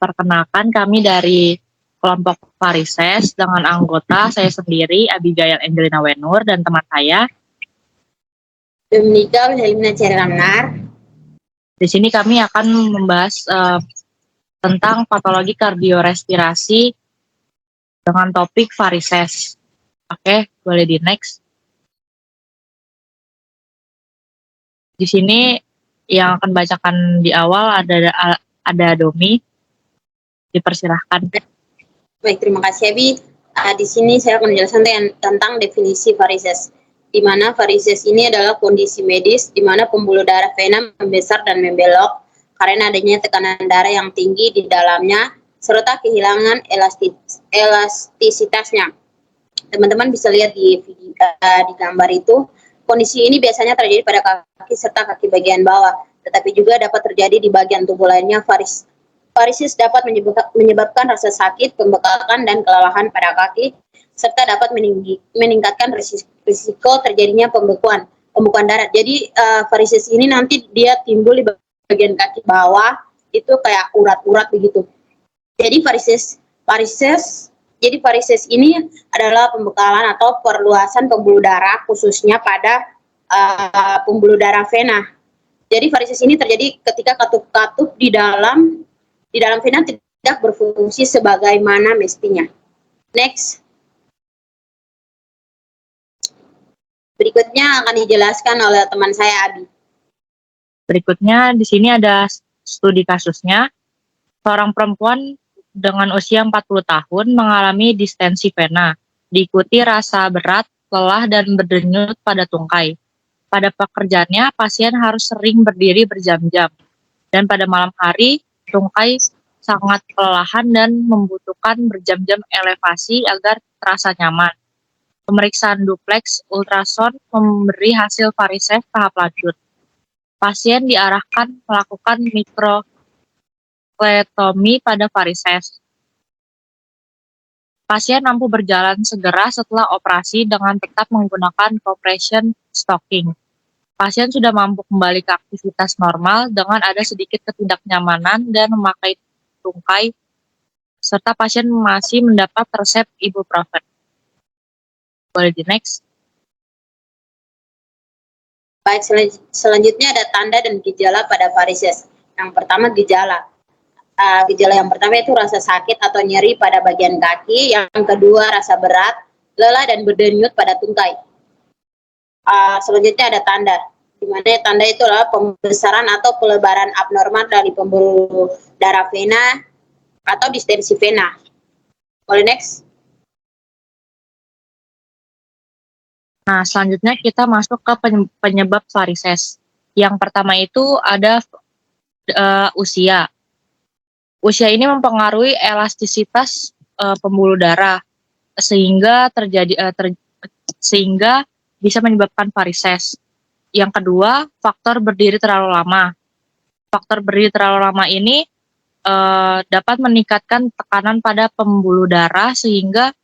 Perkenalkan, kami dari kelompok Varises dengan anggota saya sendiri, Abigail Angelina Wenur, dan teman saya. Dominika Wilhelmina Ceramnar. Di sini kami akan membahas tentang patologi kardiorespirasi dengan topik varises. Oke, boleh di next. Di sini yang akan bacakan di awal ada Domi. Dipersilahkan. Baik, terima kasih Abi. Di sini saya akan menjelaskan tentang definisi varises. Di mana varises ini adalah kondisi medis di mana pembuluh darah vena membesar dan membelok karena adanya tekanan darah yang tinggi di dalamnya serta kehilangan elastisitasnya. Teman-teman bisa lihat di gambar itu. Kondisi ini biasanya terjadi pada kaki serta kaki bagian bawah, tetapi juga dapat terjadi di bagian tubuh lainnya. Varises dapat menyebabkan rasa sakit, pembekakan, dan kelelahan pada kaki, serta dapat meningkatkan risiko terjadinya pembekuan darah. Jadi varises ini nanti dia timbul di bagian kaki bawah, itu kayak urat-urat begitu. Jadi varises ini adalah pembekalan atau perluasan pembuluh darah khususnya pada pembuluh darah vena. Jadi varises ini terjadi ketika katup-katup di dalam vena tidak berfungsi sebagaimana mestinya. Next. Berikutnya akan dijelaskan oleh teman saya Abi. Berikutnya di sini ada studi kasusnya. Seorang perempuan dengan usia 40 tahun mengalami distensi vena, diikuti rasa berat, lelah, dan berdenyut pada tungkai. Pada pekerjaannya, pasien harus sering berdiri berjam-jam, dan pada malam hari, tungkai sangat kelelahan dan membutuhkan berjam-jam elevasi agar terasa nyaman. Pemeriksaan duplex ultrasound memberi hasil varises tahap lanjut. Pasien diarahkan melakukan mikroflebotomi pada varises. Pasien mampu berjalan segera setelah operasi dengan tetap menggunakan compression stocking. Pasien sudah mampu kembali ke aktivitas normal dengan ada sedikit ketidaknyamanan dan memakai tungkai, serta pasien masih mendapat resep ibuprofen. Boleh di next. Baik, selanjutnya ada tanda dan gejala pada varises. Yang pertama gejala yang pertama itu rasa sakit atau nyeri pada bagian kaki. Yang kedua rasa berat, lelah, dan berdenyut pada tungkai. Selanjutnya ada tanda, di mana tanda itu adalah pembesaran atau pelebaran abnormal dari pembuluh darah vena atau distensi vena. Boleh next. Nah, selanjutnya kita masuk ke penyebab varises. Yang pertama itu ada usia. Usia ini mempengaruhi elastisitas pembuluh darah sehingga sehingga bisa menyebabkan varises. Yang kedua, faktor berdiri terlalu lama. Faktor berdiri terlalu lama ini dapat meningkatkan tekanan pada pembuluh darah sehingga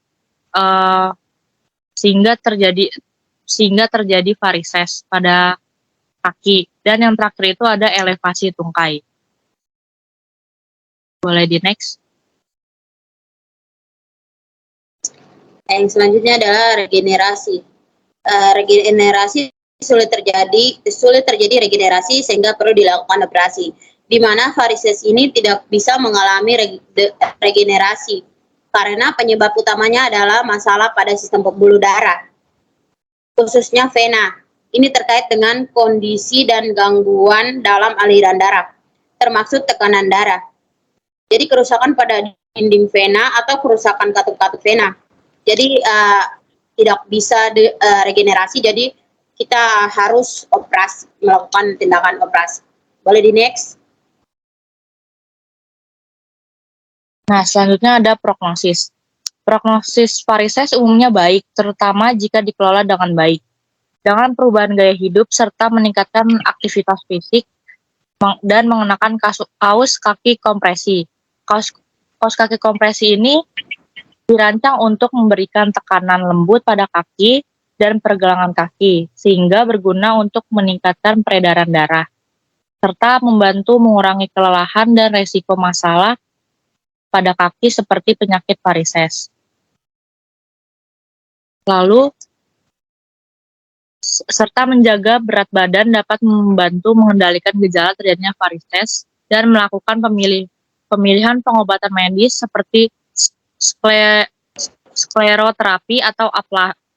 terjadi varises pada kaki. Dan yang terakhir itu ada elevasi tungkai. Boleh di next. Yang selanjutnya adalah regenerasi. Regenerasi sulit terjadi regenerasi sehingga perlu dilakukan operasi. Di mana varises ini tidak bisa mengalami regenerasi karena penyebab utamanya adalah masalah pada sistem pembuluh darah, khususnya vena. Ini terkait dengan kondisi dan gangguan dalam aliran darah, termasuk tekanan darah. Jadi kerusakan pada dinding vena atau kerusakan katup-katup vena. Jadi tidak bisa regenerasi, jadi kita harus melakukan tindakan operasi. Boleh di next. Nah, selanjutnya ada prognosis. Prognosis varises umumnya baik, terutama jika dikelola dengan baik. Dengan perubahan gaya hidup serta meningkatkan aktivitas fisik dan mengenakan kaos kaki kompresi. Kaos kaki kompresi ini dirancang untuk memberikan tekanan lembut pada kaki dan pergelangan kaki, sehingga berguna untuk meningkatkan peredaran darah, serta membantu mengurangi kelelahan dan resiko masalah pada kaki seperti penyakit varises. Lalu, serta menjaga berat badan dapat membantu mengendalikan gejala terjadinya varises dan melakukan pemilihan pengobatan medis seperti skleroterapi atau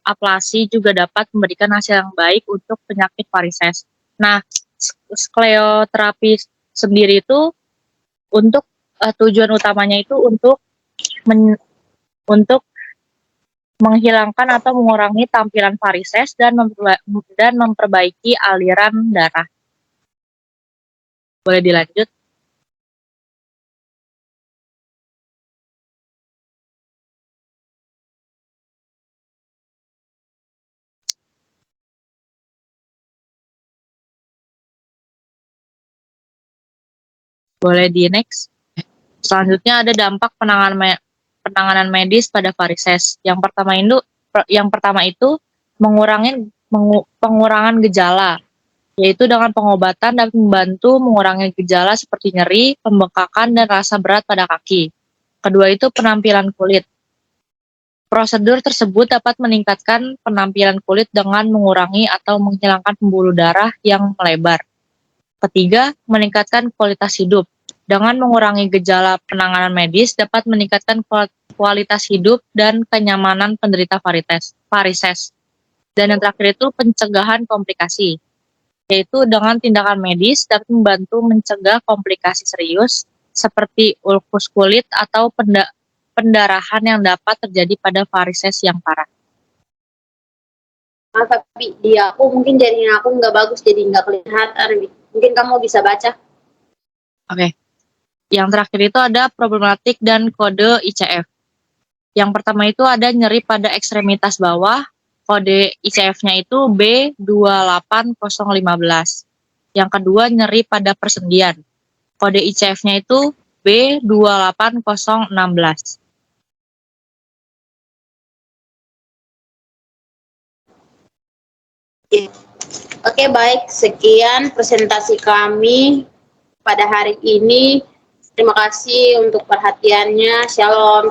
ablasi juga dapat memberikan hasil yang baik untuk penyakit varises. Nah, skleroterapi sendiri itu untuk tujuan utamanya itu untuk menghilangkan atau mengurangi tampilan varises dan memperbaiki aliran darah. Boleh dilanjut? Boleh di next. Selanjutnya ada dampak penanganan medis pada varises. Yang pertama itu pengurangan gejala, yaitu dengan pengobatan dapat membantu mengurangi gejala seperti nyeri, pembengkakan, dan rasa berat pada kaki. Kedua itu penampilan kulit. Prosedur tersebut dapat meningkatkan penampilan kulit dengan mengurangi atau menghilangkan pembuluh darah yang melebar. Ketiga, meningkatkan kualitas hidup. Dengan mengurangi gejala penanganan medis dapat meningkatkan kualitas hidup dan kenyamanan penderita varises. Dan yang terakhir itu pencegahan komplikasi, yaitu dengan tindakan medis dapat membantu mencegah komplikasi serius seperti ulkus kulit atau pendarahan yang dapat terjadi pada varises yang parah. Tapi di aku mungkin jaringan aku nggak bagus, jadi nggak kelihatan. Mungkin kamu bisa baca. Oke. Yang terakhir itu ada problematik dan kode ICF. Yang pertama itu ada nyeri pada ekstremitas bawah, kode ICF-nya itu B28015. Yang kedua nyeri pada persendian, kode ICF-nya itu B28016. Oke, baik. Sekian presentasi kami pada hari ini. Terima kasih untuk perhatiannya. Shalom.